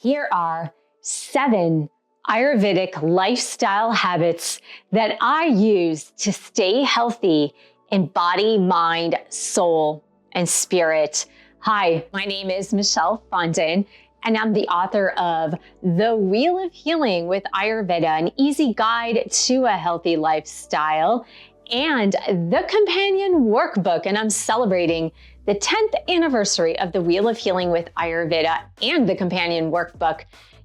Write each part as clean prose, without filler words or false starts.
Here are 7 Ayurvedic lifestyle habits that I use to stay healthy in body, mind, soul, and spirit. Hi, my name is Michelle Fondin, and I'm the author of The Wheel of Healing with Ayurveda, an easy guide to a healthy lifestyle, and the companion workbook. And I'm celebrating the 10th anniversary of The Wheel of Healing with Ayurveda and the companion workbook.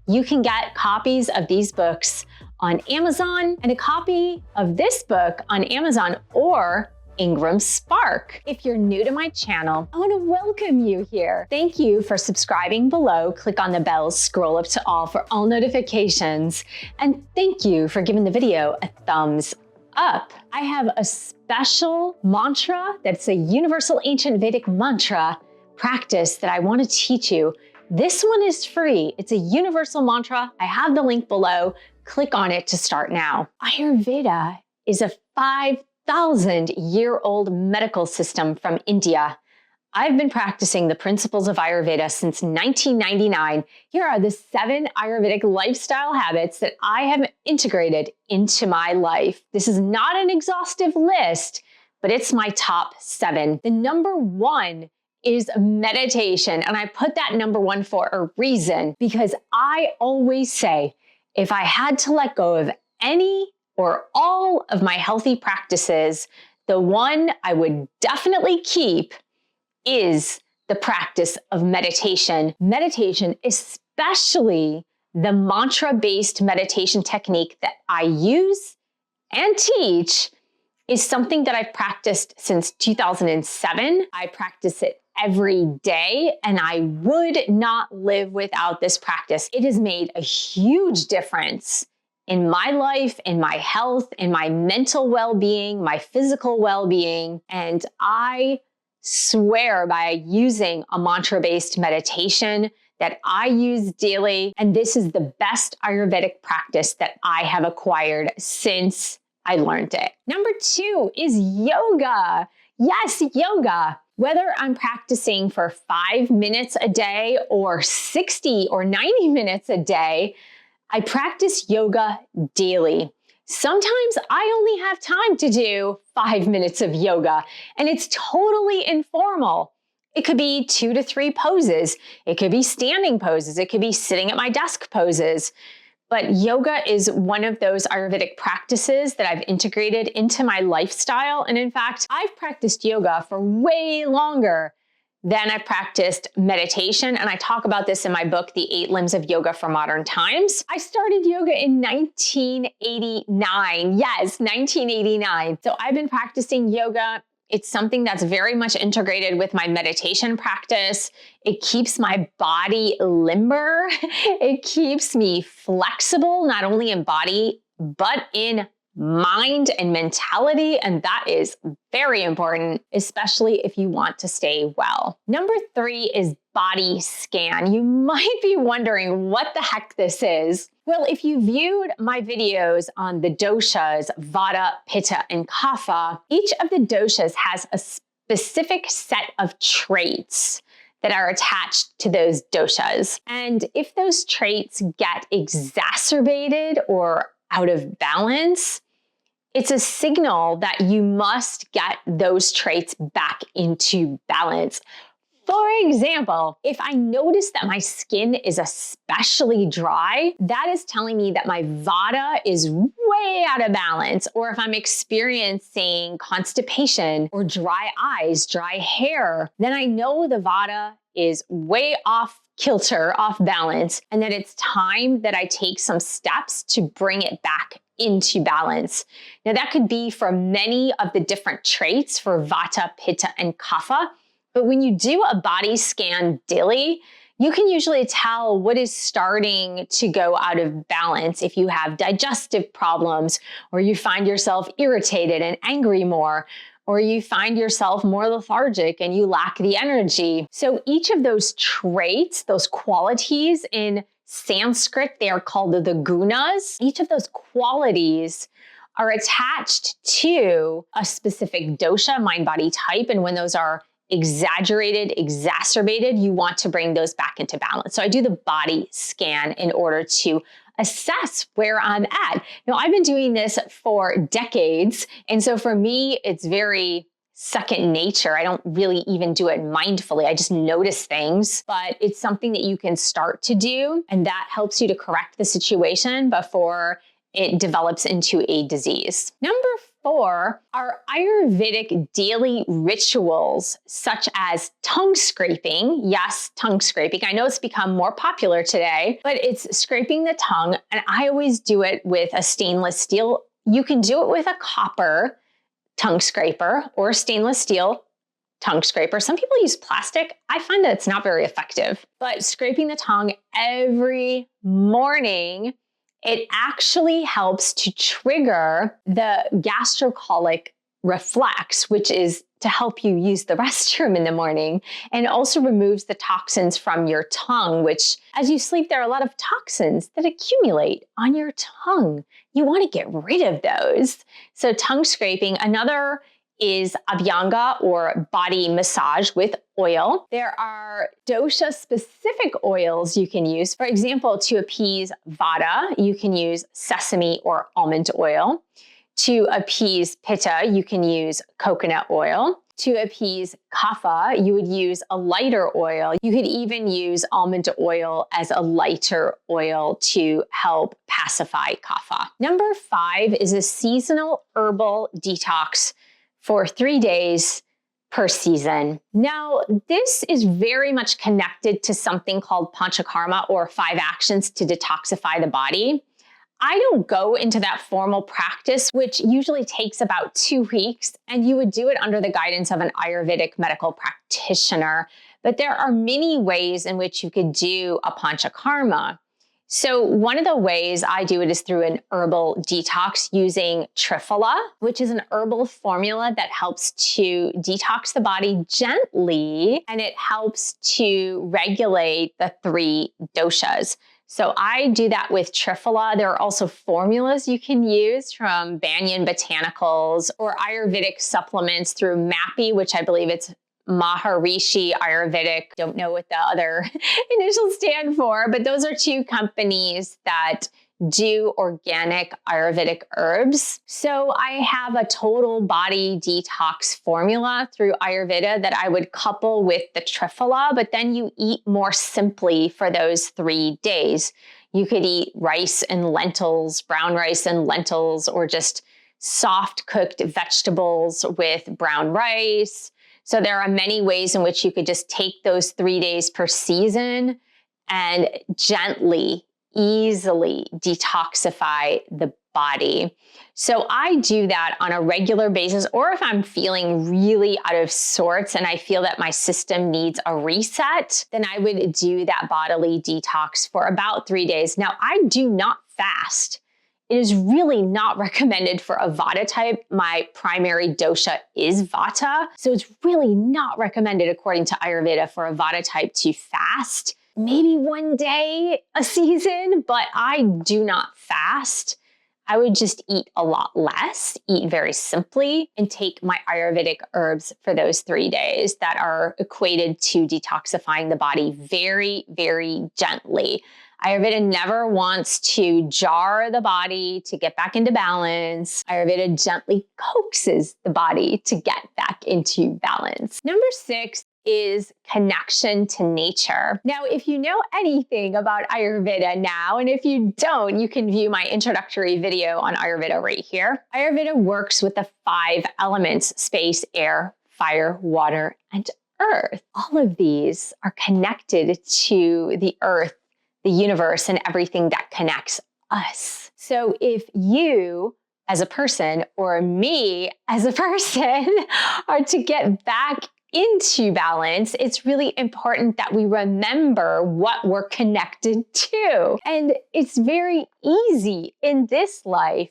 You can get copies of these books on Amazon and a copy of this book on Amazon or Ingram Spark. If you're new to my channel, I want to welcome you here. Thank you for subscribing below. Click on the bell, scroll up to all for all notifications. And thank you for giving the video a thumbs up. I have a special mantra that's a universal ancient Vedic mantra practice that I want to teach you. This one is free. It's a universal mantra. I have the link below. Click on it to start now. Ayurveda is a 5,000-year-old medical system from India. I've been practicing the principles of Ayurveda since 1999. Here are the 7 Ayurvedic lifestyle habits that I have integrated into my life. This is not an exhaustive list, but it's my top 7. The number 1 is meditation. And I put that number 1 for a reason, because I always say, if I had to let go of any or all of my healthy practices, the one I would definitely keep is the practice of meditation. Meditation, especially the mantra-based meditation technique that I use and teach, is something that I've practiced since 2007. I practice it every day, and I would not live without this practice. It has made a huge difference in my life, in my health, in my mental well-being, my physical well-being, and I swear by using a mantra-based meditation that I use daily, and this is the best Ayurvedic practice that I have acquired since I learned it. Number 2 is yoga. Yes, yoga. Whether I'm practicing for 5 minutes a day or 60 or 90 minutes a day, I practice yoga daily. Sometimes I only have time to do 5 minutes of yoga, and it's totally informal. It could be 2 to 3 poses. It could be standing poses. It could be sitting at my desk poses. But yoga is one of those Ayurvedic practices that I've integrated into my lifestyle. And in fact, I've practiced yoga for way longer than I practiced meditation. And I talk about this in my book, The 8 Limbs of Yoga for Modern Times. I started yoga in 1989. Yes, 1989. So I've been practicing yoga. It's something that's very much integrated with my meditation practice. It keeps my body limber. It keeps me flexible, not only in body, but in mind and mentality. And that is very important, especially if you want to stay well. Number 3 is body scan. You might be wondering what the heck this is. Well, if you viewed my videos on the doshas, Vata, Pitta, and Kapha, each of the doshas has a specific set of traits that are attached to those doshas. And if those traits get exacerbated or out of balance, it's a signal that you must get those traits back into balance. For example, if I notice that my skin is especially dry, that is telling me that my Vata is way out of balance. Or if I'm experiencing constipation or dry eyes, dry hair, then I know the Vata is way off kilter, off balance, and that it's time that I take some steps to bring it back into balance. Now that could be for many of the different traits for Vata, Pitta, and Kapha. But when you do a body scan daily, you can usually tell what is starting to go out of balance. If you have digestive problems, or you find yourself irritated and angry more, or you find yourself more lethargic and you lack the energy. So each of those traits, those qualities in Sanskrit, they are called the gunas. Each of those qualities are attached to a specific dosha, mind, body type. And when those are exaggerated, exacerbated, you want to bring those back into balance. So I do the body scan in order to assess where I'm at. Now, I've been doing this for decades. And so for me, it's very second nature. I don't really even do it mindfully. I just notice things, but it's something that you can start to do. And that helps you to correct the situation before it develops into a disease. Number 4 are Ayurvedic daily rituals, such as tongue scraping. Yes, tongue scraping. I know it's become more popular today, but it's scraping the tongue. And I always do it with a stainless steel. You can do it with a copper tongue scraper or stainless steel tongue scraper. Some people use plastic. I find that it's not very effective, but scraping the tongue every morning, it actually helps to trigger the gastrocolic reflex, which is to help you use the restroom in the morning, and also removes the toxins from your tongue, which as you sleep, there are a lot of toxins that accumulate on your tongue. You want to get rid of those. So tongue scraping. Another is abhyanga, or body massage with oil. There are dosha-specific oils you can use. For example, to appease vata, you can use sesame or almond oil. To appease pitta, you can use coconut oil. To appease kapha, you would use a lighter oil. You could even use almond oil as a lighter oil to help pacify kapha. Number 5 is a seasonal herbal detox for 3 days per season. Now, this is very much connected to something called panchakarma, or 5 actions to detoxify the body. I don't go into that formal practice, which usually takes about 2 weeks, and you would do it under the guidance of an Ayurvedic medical practitioner. But there are many ways in which you could do a panchakarma. So one of the ways I do it is through an herbal detox using Triphala, which is an herbal formula that helps to detox the body gently, and it helps to regulate the 3 doshas. So I do that with Triphala. There are also formulas you can use from Banyan Botanicals, or Ayurvedic supplements through MAPI, which I believe it's Maharishi Ayurvedic. Don't know what the other initials stand for, but those are 2 companies that do organic Ayurvedic herbs. So I have a total body detox formula through Ayurveda that I would couple with the Triphala, but then you eat more simply for those 3 days. You could eat rice and lentils, brown rice and lentils, or just soft cooked vegetables with brown rice. So there are many ways in which you could just take those 3 days per season and gently, easily detoxify the body. So I do that on a regular basis, or if I'm feeling really out of sorts and I feel that my system needs a reset, then I would do that bodily detox for about 3 days. Now, I do not fast. It is really not recommended for a Vata type. My primary dosha is Vata, so it's really not recommended according to Ayurveda for a Vata type to fast. Maybe 1 day a season, but I do not fast. I would just eat a lot less, eat very simply, and take my Ayurvedic herbs for those 3 days that are equated to detoxifying the body very, very gently. Ayurveda never wants to jar the body to get back into balance. Ayurveda gently coaxes the body to get back into balance. Number 6 is connection to nature. Now, if you know anything about Ayurveda now, and if you don't, you can view my introductory video on Ayurveda right here. Ayurveda works with the 5 elements: space, air, fire, water, and earth. All of these are connected to the earth, the universe, and everything that connects us. So if you as a person, or me as a person, are to get back into balance, it's really important that we remember what we're connected to. And it's very easy in this life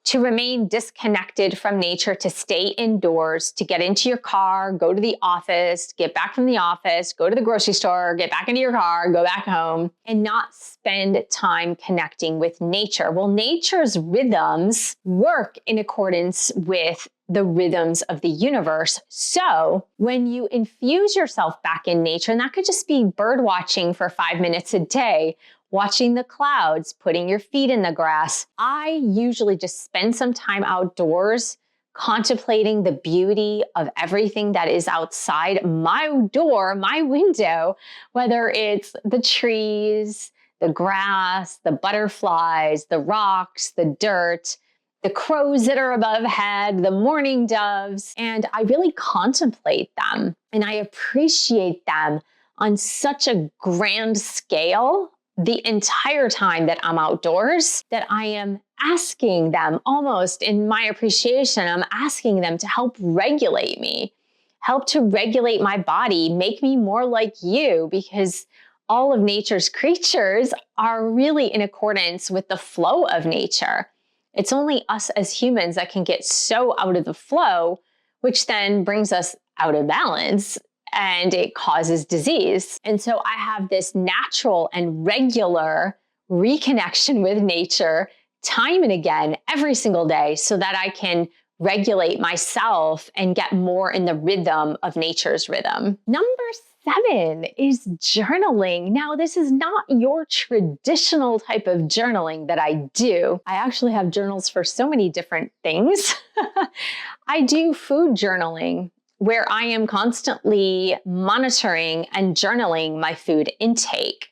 to remain disconnected from nature, to stay indoors, to get into your car, go to the office, get back from the office, go to the grocery store, get back into your car, go back home, and not spend time connecting with nature. Well, nature's rhythms work in accordance with the rhythms of the universe. So when you infuse yourself back in nature, and that could just be bird watching for 5 minutes a day, watching the clouds, putting your feet in the grass. I usually just spend some time outdoors contemplating the beauty of everything that is outside my door, my window, whether it's the trees, the grass, the butterflies, the rocks, the dirt, the crows that are above head, the mourning doves, and I really contemplate them and I appreciate them on such a grand scale the entire time that I'm outdoors, that I am asking them, almost in my appreciation, I'm asking them to help regulate me, help to regulate my body, make me more like you, because all of nature's creatures are really in accordance with the flow of nature. It's only us as humans that can get so out of the flow, which then brings us out of balance and it causes disease. And so I have this natural and regular reconnection with nature time and again, every single day, so that I can regulate myself and get more in the rhythm of nature's rhythm. Number 7 is journaling. Now, this is not your traditional type of journaling that I do. I actually have journals for so many different things. I do food journaling, where I am constantly monitoring and journaling my food intake.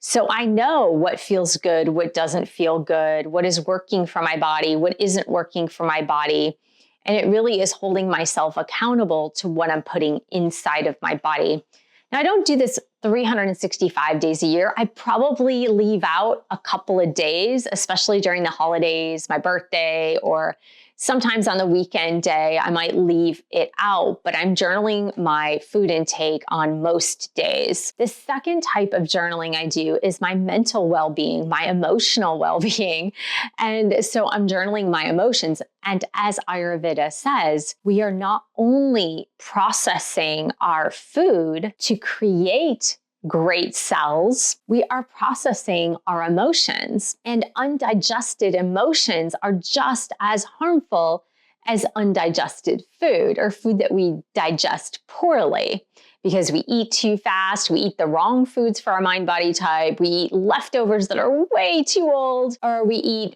So I know what feels good, what doesn't feel good, what is working for my body, what isn't working for my body. And it really is holding myself accountable to what I'm putting inside of my body. Now, I don't do this 365 days a year. I probably leave out a couple of days, especially during the holidays, my birthday, or sometimes on the weekend day, I might leave it out, but I'm journaling my food intake on most days. The second type of journaling I do is my mental well-being, my emotional well-being. And so I'm journaling my emotions. And as Ayurveda says, we are not only processing our food to create great cells, we are processing our emotions, and undigested emotions are just as harmful as undigested food, or food that we digest poorly, because we eat too fast, we eat the wrong foods for our mind body type, we eat leftovers that are way too old, or we eat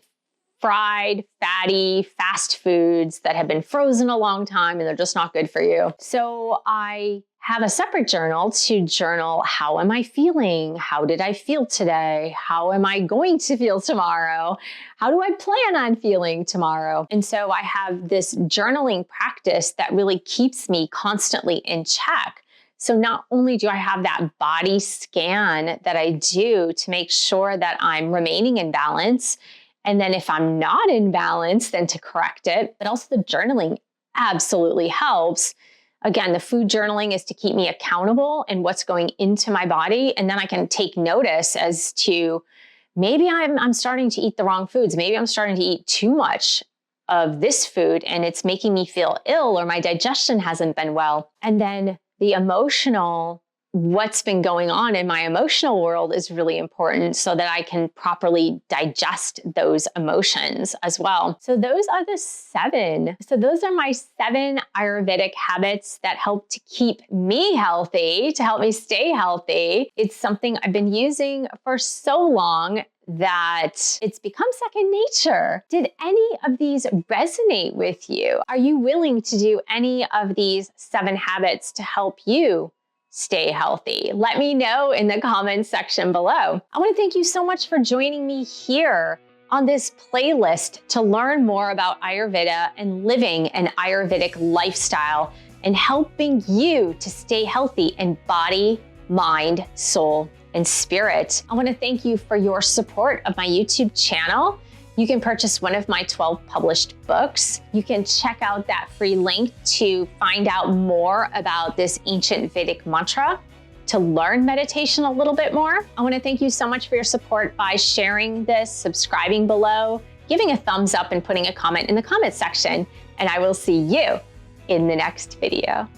fried, fatty, fast foods that have been frozen a long time and they're just not good for you. So I have a separate journal to journal, how am I feeling? How did I feel today? How am I going to feel tomorrow? How do I plan on feeling tomorrow? And so I have this journaling practice that really keeps me constantly in check. So not only do I have that body scan that I do to make sure that I'm remaining in balance, and then if I'm not in balance, then to correct it, but also the journaling absolutely helps. Again, the food journaling is to keep me accountable in what's going into my body. And then I can take notice as to maybe I'm starting to eat the wrong foods. Maybe I'm starting to eat too much of this food and it's making me feel ill, or my digestion hasn't been well. And then the emotional, what's been going on in my emotional world is really important so that I can properly digest those emotions as well. So those are the 7. So those are my 7 Ayurvedic habits that help to keep me healthy, to help me stay healthy. It's something I've been using for so long that it's become second nature. Did any of these resonate with you? Are you willing to do any of these 7 habits to help you stay healthy? Let me know in the comments section below. I want to thank you so much for joining me here on this playlist to learn more about Ayurveda and living an Ayurvedic lifestyle and helping you to stay healthy in body, mind, soul, and spirit. I want to thank you for your support of my YouTube channel. You can purchase one of my 12 published books. You can check out that free link to find out more about this ancient Vedic mantra, to learn meditation a little bit more. I want to thank you so much for your support by sharing this, subscribing below, giving a thumbs up, and putting a comment in the comment section. And I will see you in the next video.